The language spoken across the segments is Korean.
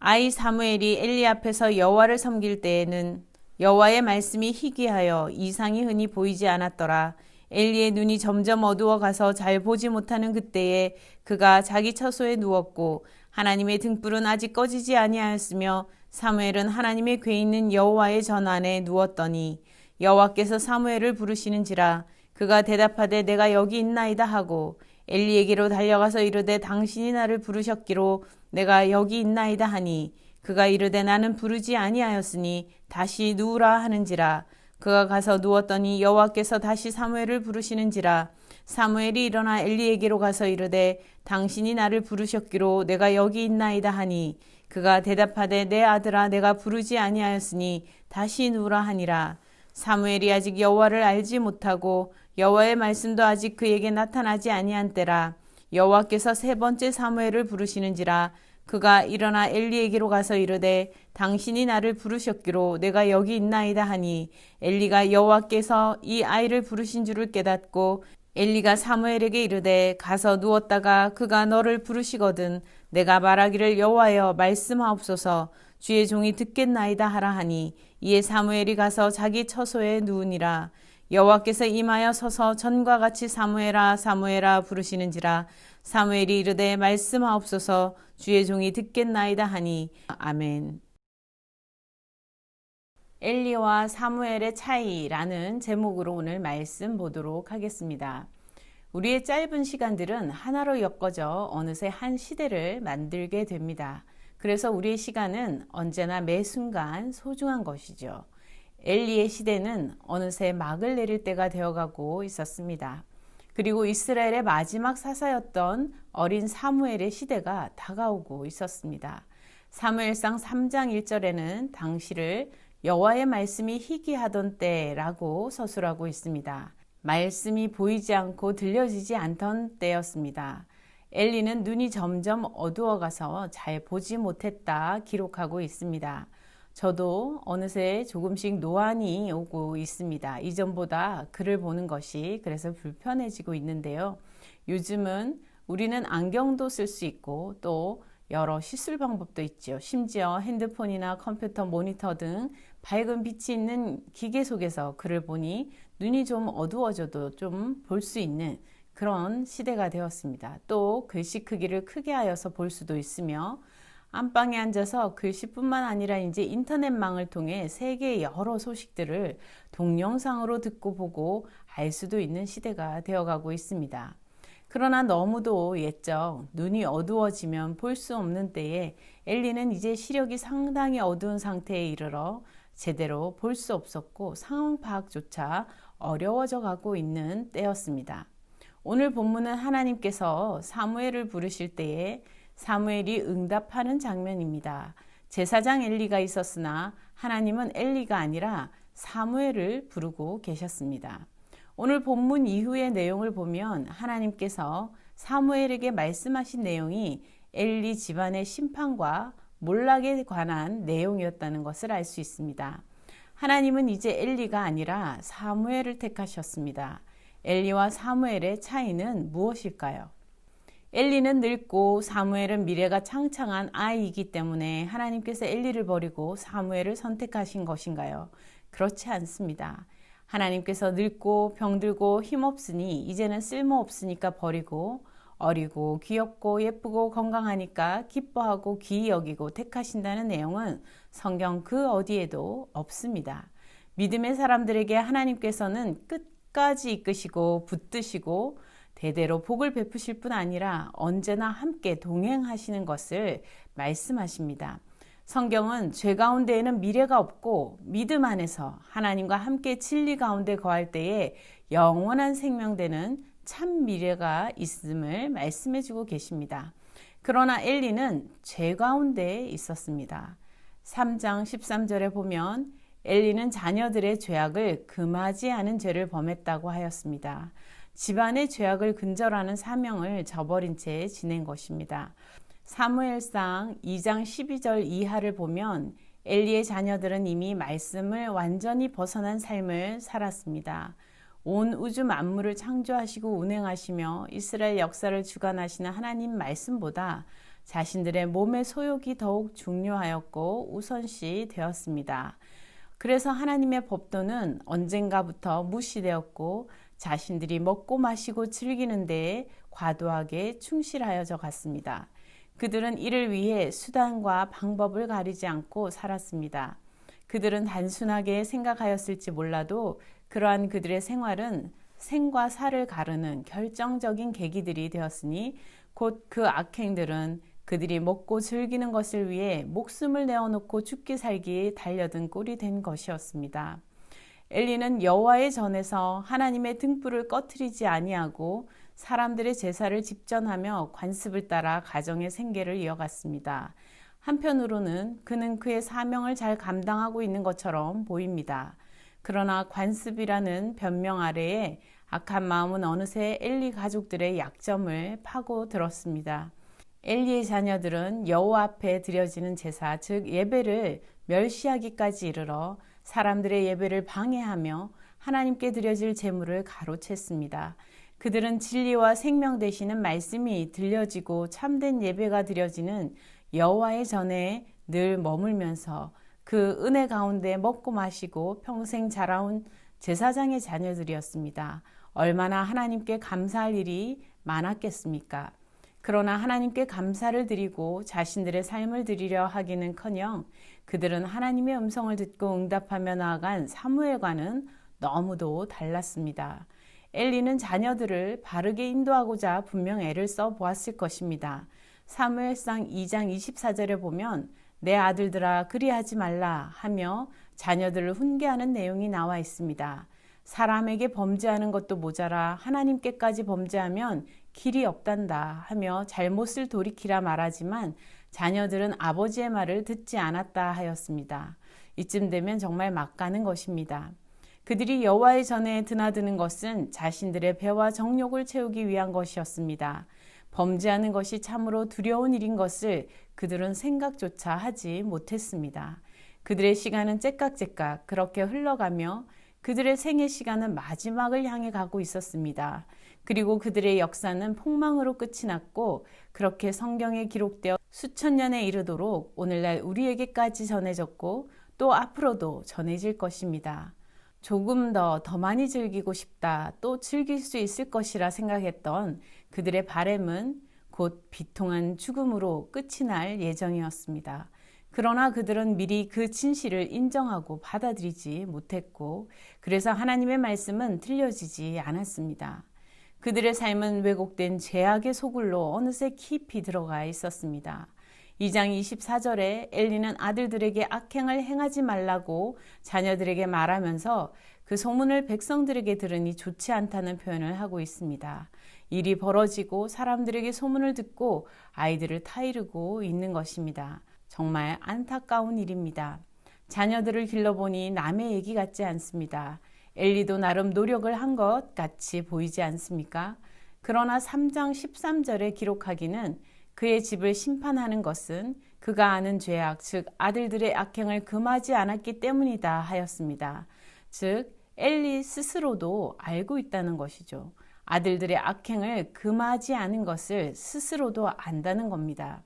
아이 사무엘이 엘리 앞에서 여호와를 섬길 때에는 여호와의 말씀이 희귀하여 이상이 흔히 보이지 않았더라. 엘리의 눈이 점점 어두워 가서 잘 보지 못하는 그때에 그가 자기 처소에 누웠고 하나님의 등불은 아직 꺼지지 아니하였으며 사무엘은 하나님의 궤 있는 여호와의 전 안에 누웠더니 여호와께서 사무엘을 부르시는지라. 그가 대답하되 내가 여기 있나이다 하고 엘리에게로 달려가서 이르되 당신이 나를 부르셨기로 내가 여기 있나이다 하니 그가 이르되 나는 부르지 아니하였으니 다시 누우라 하는지라. 그가 가서 누웠더니 여호와께서 다시 사무엘을 부르시는지라. 사무엘이 일어나 엘리에게로 가서 이르되 당신이 나를 부르셨기로 내가 여기 있나이다 하니 그가 대답하되 내 아들아 내가 부르지 아니하였으니 다시 누우라 하니라. 사무엘이 아직 여호와를 알지 못하고 여호와의 말씀도 아직 그에게 나타나지 아니한 때라. 여호와께서 세 번째 사무엘을 부르시는지라. 그가 일어나 엘리에게로 가서 이르되 당신이 나를 부르셨기로 내가 여기 있나이다 하니 엘리가 여호와께서 이 아이를 부르신 줄을 깨닫고 엘리가 사무엘에게 이르되 가서 누웠다가 그가 너를 부르시거든 내가 말하기를 여호와여 말씀하옵소서 주의 종이 듣겠나이다 하라 하니 이에 사무엘이 가서 자기 처소에 누우니라. 여호와께서 임하여 서서 전과 같이 사무엘아 사무엘아 부르시는지라. 사무엘이 이르되 말씀하옵소서 주의 종이 듣겠나이다 하니 아멘. 엘리와 사무엘의 차이라는 제목으로 오늘 말씀 보도록 하겠습니다. 우리의 짧은 시간들은 하나로 엮어져 어느새 한 시대를 만들게 됩니다. 그래서 우리의 시간은 언제나 매 순간 소중한 것이죠. 엘리의 시대는 어느새 막을 내릴 때가 되어가고 있었습니다. 그리고 이스라엘의 마지막 사사였던 어린 사무엘의 시대가 다가오고 있었습니다. 사무엘상 3장 1절에는 당시를 여호와의 말씀이 희귀하던 때라고 서술하고 있습니다. 말씀이 보이지 않고 들려지지 않던 때였습니다. 엘리는 눈이 점점 어두워가서 잘 보지 못했다 기록하고 있습니다. 저도 어느새 조금씩 노안이 오고 있습니다. 이전보다 글을 보는 것이 그래서 불편해지고 있는데요. 요즘은 우리는 안경도 쓸 수 있고 또 여러 시술 방법도 있죠. 심지어 핸드폰이나 컴퓨터 모니터 등 밝은 빛이 있는 기계 속에서 글을 보니 눈이 좀 어두워져도 좀 볼 수 있는 그런 시대가 되었습니다. 또 글씨 크기를 크게 하여서 볼 수도 있으며 안방에 앉아서 글씨뿐만 아니라 이제 인터넷망을 통해 세계의 여러 소식들을 동영상으로 듣고 보고 알 수도 있는 시대가 되어가고 있습니다. 그러나 너무도 옛적 눈이 어두워지면 볼 수 없는 때에 엘리는 이제 시력이 상당히 어두운 상태에 이르러 제대로 볼 수 없었고 상황 파악조차 어려워져 가고 있는 때였습니다. 오늘 본문은 하나님께서 사무엘을 부르실 때에 사무엘이 응답하는 장면입니다. 제사장 엘리가 있었으나 하나님은 엘리가 아니라 사무엘을 부르고 계셨습니다. 오늘 본문 이후의 내용을 보면 하나님께서 사무엘에게 말씀하신 내용이 엘리 집안의 심판과 몰락에 관한 내용이었다는 것을 알 수 있습니다. 하나님은 이제 엘리가 아니라 사무엘을 택하셨습니다. 엘리와 사무엘의 차이는 무엇일까요? 엘리는 늙고 사무엘은 미래가 창창한 아이이기 때문에 하나님께서 엘리를 버리고 사무엘을 선택하신 것인가요? 그렇지 않습니다. 하나님께서 늙고 병들고 힘없으니 이제는 쓸모없으니까 버리고 어리고 귀엽고 예쁘고 건강하니까 기뻐하고 귀히 여기고 택하신다는 내용은 성경 그 어디에도 없습니다. 믿음의 사람들에게 하나님께서는 끝까지 이끄시고 붙드시고 대대로 복을 베푸실 뿐 아니라 언제나 함께 동행하시는 것을 말씀하십니다. 성경은 죄 가운데에는 미래가 없고 믿음 안에서 하나님과 함께 진리 가운데 거할 때에 영원한 생명되는 참 미래가 있음을 말씀해주고 계십니다. 그러나 엘리는 죄 가운데 있었습니다. 3장 13절에 보면 엘리는 자녀들의 죄악을 금하지 않은 죄를 범했다고 하였습니다. 집안의 죄악을 근절하는 사명을 저버린 채 지낸 것입니다. 사무엘상 2장 12절 이하를 보면 엘리의 자녀들은 이미 말씀을 완전히 벗어난 삶을 살았습니다. 온 우주 만물을 창조하시고 운행하시며 이스라엘 역사를 주관하시는 하나님 말씀보다 자신들의 몸의 소욕이 더욱 중요하였고 우선시 되었습니다. 그래서 하나님의 법도는 언젠가부터 무시되었고 자신들이 먹고 마시고 즐기는 데에 과도하게 충실하여져 갔습니다. 그들은 이를 위해 수단과 방법을 가리지 않고 살았습니다. 그들은 단순하게 생각하였을지 몰라도 그러한 그들의 생활은 생과 사를 가르는 결정적인 계기들이 되었으니 곧 그 악행들은 그들이 먹고 즐기는 것을 위해 목숨을 내어놓고 죽기 살기 달려든 꼴이 된 것이었습니다. 엘리는 여호와의 전에서 하나님의 등불을 꺼트리지 아니하고 사람들의 제사를 집전하며 관습을 따라 가정의 생계를 이어갔습니다. 한편으로는 그는 그의 사명을 잘 감당하고 있는 것처럼 보입니다. 그러나 관습이라는 변명 아래에 악한 마음은 어느새 엘리 가족들의 약점을 파고들었습니다. 엘리의 자녀들은 여호와 앞에 드려지는 제사, 즉 예배를 멸시하기까지 이르러 사람들의 예배를 방해하며 하나님께 드려질 제물을 가로챘습니다. 그들은 진리와 생명 되시는 말씀이 들려지고 참된 예배가 드려지는 여호와의 전에 늘 머물면서 그 은혜 가운데 먹고 마시고 평생 자라온 제사장의 자녀들이었습니다. 얼마나 하나님께 감사할 일이 많았겠습니까? 그러나 하나님께 감사를 드리고 자신들의 삶을 드리려 하기는커녕 그들은 하나님의 음성을 듣고 응답하며 나아간 사무엘과는 너무도 달랐습니다. 엘리는 자녀들을 바르게 인도하고자 분명 애를 써 보았을 것입니다. 사무엘상 2장 24절에 보면 내 아들들아 그리하지 말라 하며 자녀들을 훈계하는 내용이 나와 있습니다. 사람에게 범죄하는 것도 모자라 하나님께까지 범죄하면 길이 없단다 하며 잘못을 돌이키라 말하지만 자녀들은 아버지의 말을 듣지 않았다 하였습니다. 이쯤 되면 정말 막가는 것입니다. 그들이 여호와의 전에 드나드는 것은 자신들의 배와 정욕을 채우기 위한 것이었습니다. 범죄하는 것이 참으로 두려운 일인 것을 그들은 생각조차 하지 못했습니다. 그들의 시간은 째깍째깍 그렇게 흘러가며 그들의 생애 시간은 마지막을 향해 가고 있었습니다. 그리고 그들의 역사는 폭망으로 끝이 났고 그렇게 성경에 기록되어 수천 년에 이르도록 오늘날 우리에게까지 전해졌고 또 앞으로도 전해질 것입니다. 조금 더 많이 즐기고 싶다, 또 즐길 수 있을 것이라 생각했던 그들의 바램은 곧 비통한 죽음으로 끝이 날 예정이었습니다. 그러나 그들은 미리 그 진실을 인정하고 받아들이지 못했고 그래서 하나님의 말씀은 들려지지 않았습니다. 그들의 삶은 왜곡된 죄악의 소굴로 어느새 깊이 들어가 있었습니다. 2장 24절에 엘리는 아들들에게 악행을 행하지 말라고 자녀들에게 말하면서 그 소문을 백성들에게 들으니 좋지 않다는 표현을 하고 있습니다. 일이 벌어지고 사람들에게 소문을 듣고 아이들을 타이르고 있는 것입니다. 정말 안타까운 일입니다. 자녀들을 길러보니 남의 얘기 같지 않습니다. 엘리도 나름 노력을 한 것 같이 보이지 않습니까? 그러나 3장 13절에 기록하기는 그의 집을 심판하는 것은 그가 아는 죄악, 즉 아들들의 악행을 금하지 않았기 때문이다 하였습니다. 즉 엘리 스스로도 알고 있다는 것이죠. 아들들의 악행을 금하지 않은 것을 스스로도 안다는 겁니다.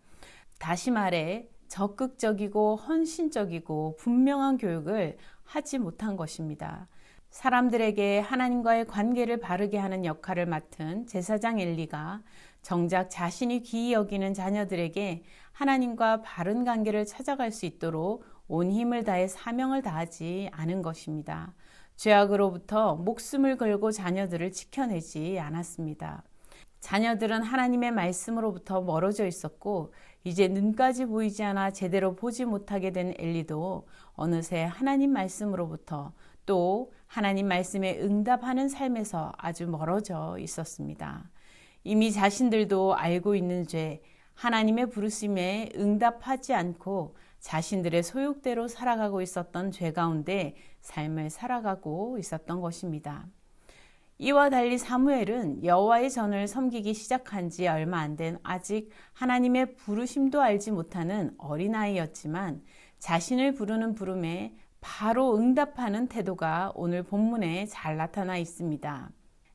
다시 말해 적극적이고 헌신적이고 분명한 교육을 하지 못한 것입니다. 사람들에게 하나님과의 관계를 바르게 하는 역할을 맡은 제사장 엘리가 정작 자신이 귀히 여기는 자녀들에게 하나님과 바른 관계를 찾아갈 수 있도록 온 힘을 다해 사명을 다하지 않은 것입니다. 죄악으로부터 목숨을 걸고 자녀들을 지켜내지 않았습니다. 자녀들은 하나님의 말씀으로부터 멀어져 있었고 이제 눈까지 보이지 않아 제대로 보지 못하게 된 엘리도 어느새 하나님 말씀으로부터 또 하나님 말씀에 응답하는 삶에서 아주 멀어져 있었습니다. 이미 자신들도 알고 있는 죄, 하나님의 부르심에 응답하지 않고 자신들의 소욕대로 살아가고 있었던 죄 가운데 삶을 살아가고 있었던 것입니다. 이와 달리 사무엘은 여호와의 전을 섬기기 시작한 지 얼마 안 된 아직 하나님의 부르심도 알지 못하는 어린아이였지만 자신을 부르는 부름에 바로 응답하는 태도가 오늘 본문에 잘 나타나 있습니다.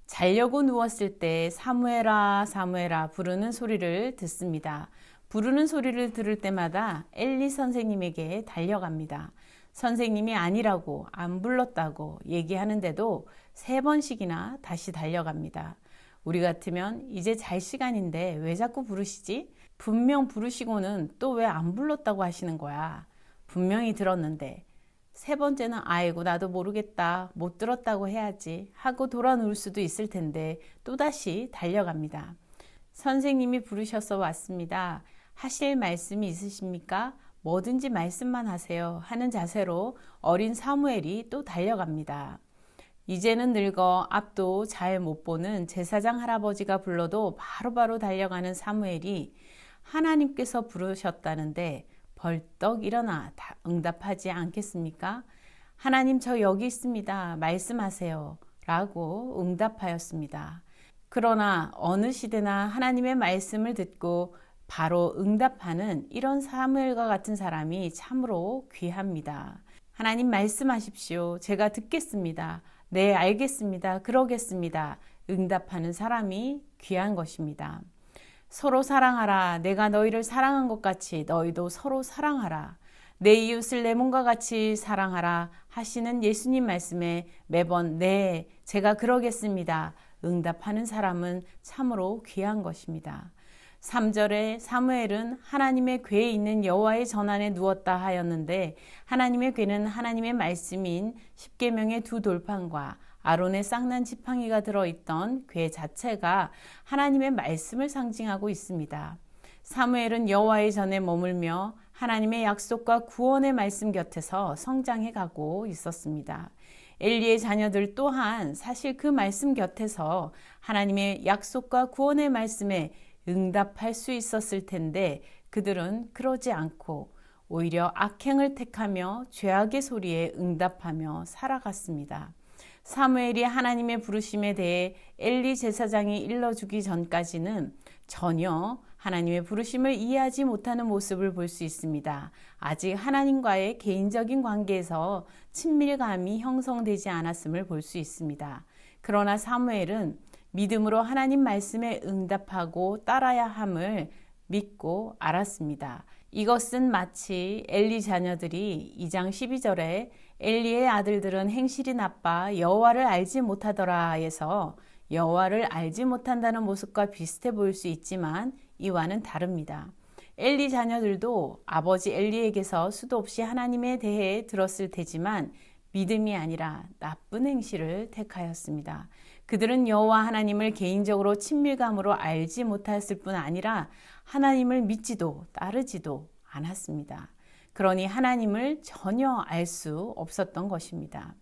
자려고 누웠을 때 사무엘아 사무엘아 부르는 소리를 듣습니다. 부르는 소리를 들을 때마다 엘리 선생님에게 달려갑니다. 선생님이 아니라고 안 불렀다고 얘기하는데도 3번씩이나 다시 달려갑니다. 우리 같으면 이제 잘 시간인데 왜 자꾸 부르시지? 분명 부르시고는 또 왜 안 불렀다고 하시는 거야. 분명히 들었는데. 3번째는 아이고 나도 모르겠다. 못 들었다고 해야지 하고 돌아누울 수도 있을 텐데 또다시 달려갑니다. 선생님이 부르셔서 왔습니다. 하실 말씀이 있으십니까? 뭐든지 말씀만 하세요 하는 자세로 어린 사무엘이 또 달려갑니다. 이제는 늙어 앞도 잘 못 보는 제사장 할아버지가 불러도 바로바로 달려가는 사무엘이 하나님께서 부르셨다는데 벌떡 일어나 응답하지 않겠습니까? 하나님 저 여기 있습니다. 말씀하세요 라고 응답하였습니다. 그러나 어느 시대나 하나님의 말씀을 듣고 바로 응답하는 이런 사무엘과 같은 사람이 참으로 귀합니다. 하나님 말씀하십시오. 제가 듣겠습니다. 네, 알겠습니다. 그러겠습니다. 응답하는 사람이 귀한 것입니다. 서로 사랑하라. 내가 너희를 사랑한 것 같이 너희도 서로 사랑하라. 내 이웃을 내 몸과 같이 사랑하라 하시는 예수님 말씀에 매번 네, 제가 그러겠습니다. 응답하는 사람은 참으로 귀한 것입니다. 3절에 사무엘은 하나님의 궤에 있는 여호와의 전안에 누웠다 하였는데 하나님의 궤는 하나님의 말씀인 십계명의 2돌판과 아론의 쌍난 지팡이가 들어있던 궤 자체가 하나님의 말씀을 상징하고 있습니다. 사무엘은 여호와의 전에 머물며 하나님의 약속과 구원의 말씀 곁에서 성장해 가고 있었습니다. 엘리의 자녀들 또한 사실 그 말씀 곁에서 하나님의 약속과 구원의 말씀에 응답할 수 있었을 텐데 그들은 그러지 않고 오히려 악행을 택하며 죄악의 소리에 응답하며 살아갔습니다. 사무엘이 하나님의 부르심에 대해 엘리 제사장이 일러주기 전까지는 전혀 하나님의 부르심을 이해하지 못하는 모습을 볼 수 있습니다. 아직 하나님과의 개인적인 관계에서 친밀감이 형성되지 않았음을 볼 수 있습니다. 그러나 사무엘은 믿음으로 하나님 말씀에 응답하고 따라야 함을 믿고 알았습니다. 이것은 마치 엘리 자녀들이 2장 12절에 엘리의 아들들은 행실이 나빠 여호와를 알지 못하더라 에서 여호와를 알지 못한다는 모습과 비슷해 보일 수 있지만 이와는 다릅니다. 엘리 자녀들도 아버지 엘리에게서 수도 없이 하나님에 대해 들었을 테지만 믿음이 아니라 나쁜 행실을 택하였습니다. 그들은 여호와 하나님을 개인적으로 친밀감으로 알지 못했을 뿐 아니라 하나님을 믿지도 따르지도 않았습니다. 그러니 하나님을 전혀 알 수 없었던 것입니다.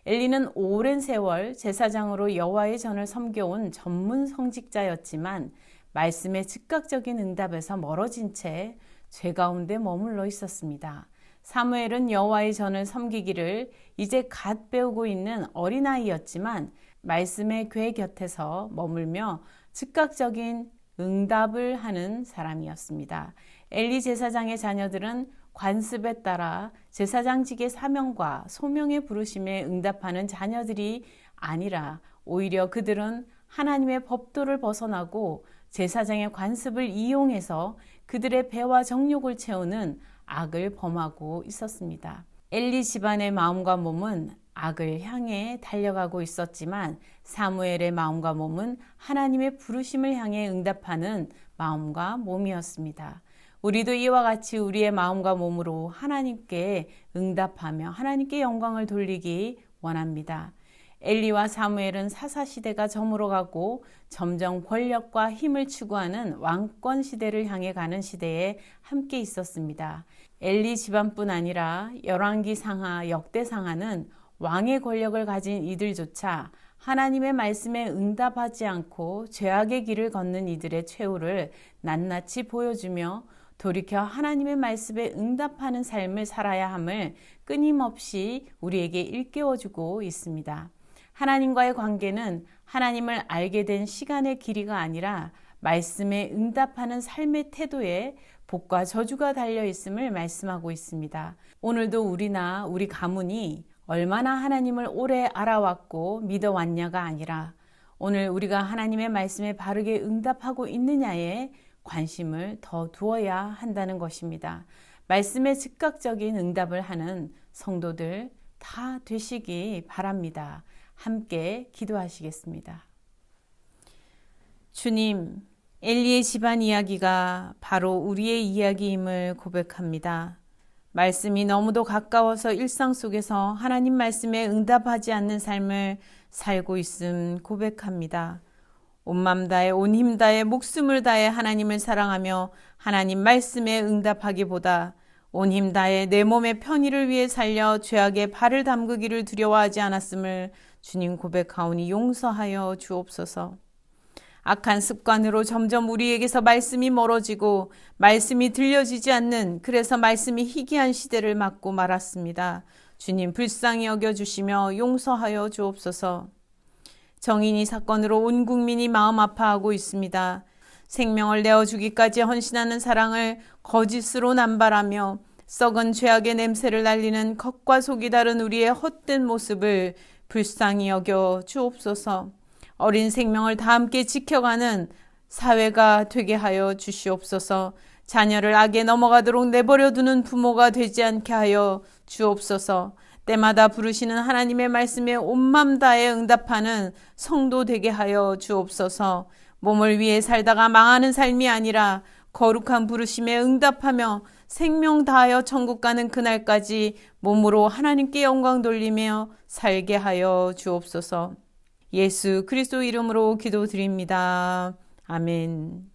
엘리는 오랜 세월 제사장으로 여호와의 전을 섬겨온 전문 성직자였지만 말씀의 즉각적인 응답에서 멀어진 채 죄 가운데 머물러 있었습니다. 사무엘은 여호와의 전을 섬기기를 이제 갓 배우고 있는 어린아이였지만 말씀의 궤 곁에서 머물며 즉각적인 응답을 하는 사람이었습니다. 엘리 제사장의 자녀들은 관습에 따라 제사장직의 사명과 소명의 부르심에 응답하는 자녀들이 아니라 오히려 그들은 하나님의 법도를 벗어나고 제사장의 관습을 이용해서 그들의 배와 정욕을 채우는 악을 범하고 있었습니다. 엘리 집안의 마음과 몸은 악을 향해 달려가고 있었지만 사무엘의 마음과 몸은 하나님의 부르심을 향해 응답하는 마음과 몸이었습니다. 우리도 이와 같이 우리의 마음과 몸으로 하나님께 응답하며 하나님께 영광을 돌리기 원합니다. 엘리와 사무엘은 사사시대가 저물어가고 점점 권력과 힘을 추구하는 왕권 시대를 향해 가는 시대에 함께 있었습니다. 엘리 집안뿐 아니라 열왕기 상하, 역대 상하는 왕의 권력을 가진 이들조차 하나님의 말씀에 응답하지 않고 죄악의 길을 걷는 이들의 최후를 낱낱이 보여주며 돌이켜 하나님의 말씀에 응답하는 삶을 살아야 함을 끊임없이 우리에게 일깨워주고 있습니다. 하나님과의 관계는 하나님을 알게 된 시간의 길이가 아니라 말씀에 응답하는 삶의 태도에 복과 저주가 달려 있음을 말씀하고 있습니다. 오늘도 우리나 우리 가문이 얼마나 하나님을 오래 알아왔고 믿어왔냐가 아니라 오늘 우리가 하나님의 말씀에 바르게 응답하고 있느냐에 관심을 더 두어야 한다는 것입니다. 말씀에 즉각적인 응답을 하는 성도들 다 되시기 바랍니다. 함께 기도하시겠습니다. 주님, 엘리의 집안 이야기가 바로 우리의 이야기임을 고백합니다. 말씀이 너무도 가까워서 일상 속에서 하나님 말씀에 응답하지 않는 삶을 살고 있음 고백합니다. 온 맘 다해 온 힘 다해 목숨을 다해 하나님을 사랑하며 하나님 말씀에 응답하기보다 온 힘 다해 내 몸의 편의를 위해 살려 죄악에 발을 담그기를 두려워하지 않았음을 주님 고백하오니 용서하여 주옵소서. 악한 습관으로 점점 우리에게서 말씀이 멀어지고 말씀이 들려지지 않는, 그래서 말씀이 희귀한 시대를 맞고 말았습니다. 주님 불쌍히 여겨주시며 용서하여 주옵소서. 정인이 사건으로 온 국민이 마음 아파하고 있습니다. 생명을 내어주기까지 헌신하는 사랑을 거짓으로 남발하며 썩은 죄악의 냄새를 날리는 겉과 속이 다른 우리의 헛된 모습을 불쌍히 여겨 주옵소서. 어린 생명을 다 함께 지켜가는 사회가 되게 하여 주시옵소서. 자녀를 악에 넘어가도록 내버려 두는 부모가 되지 않게 하여 주옵소서. 때마다 부르시는 하나님의 말씀에 온 맘 다해 응답하는 성도 되게 하여 주옵소서. 몸을 위해 살다가 망하는 삶이 아니라 거룩한 부르심에 응답하며 생명 다하여 천국 가는 그날까지 몸으로 하나님께 영광 돌리며 살게 하여 주옵소서. 예수 그리스도 이름으로 기도드립니다. 아멘.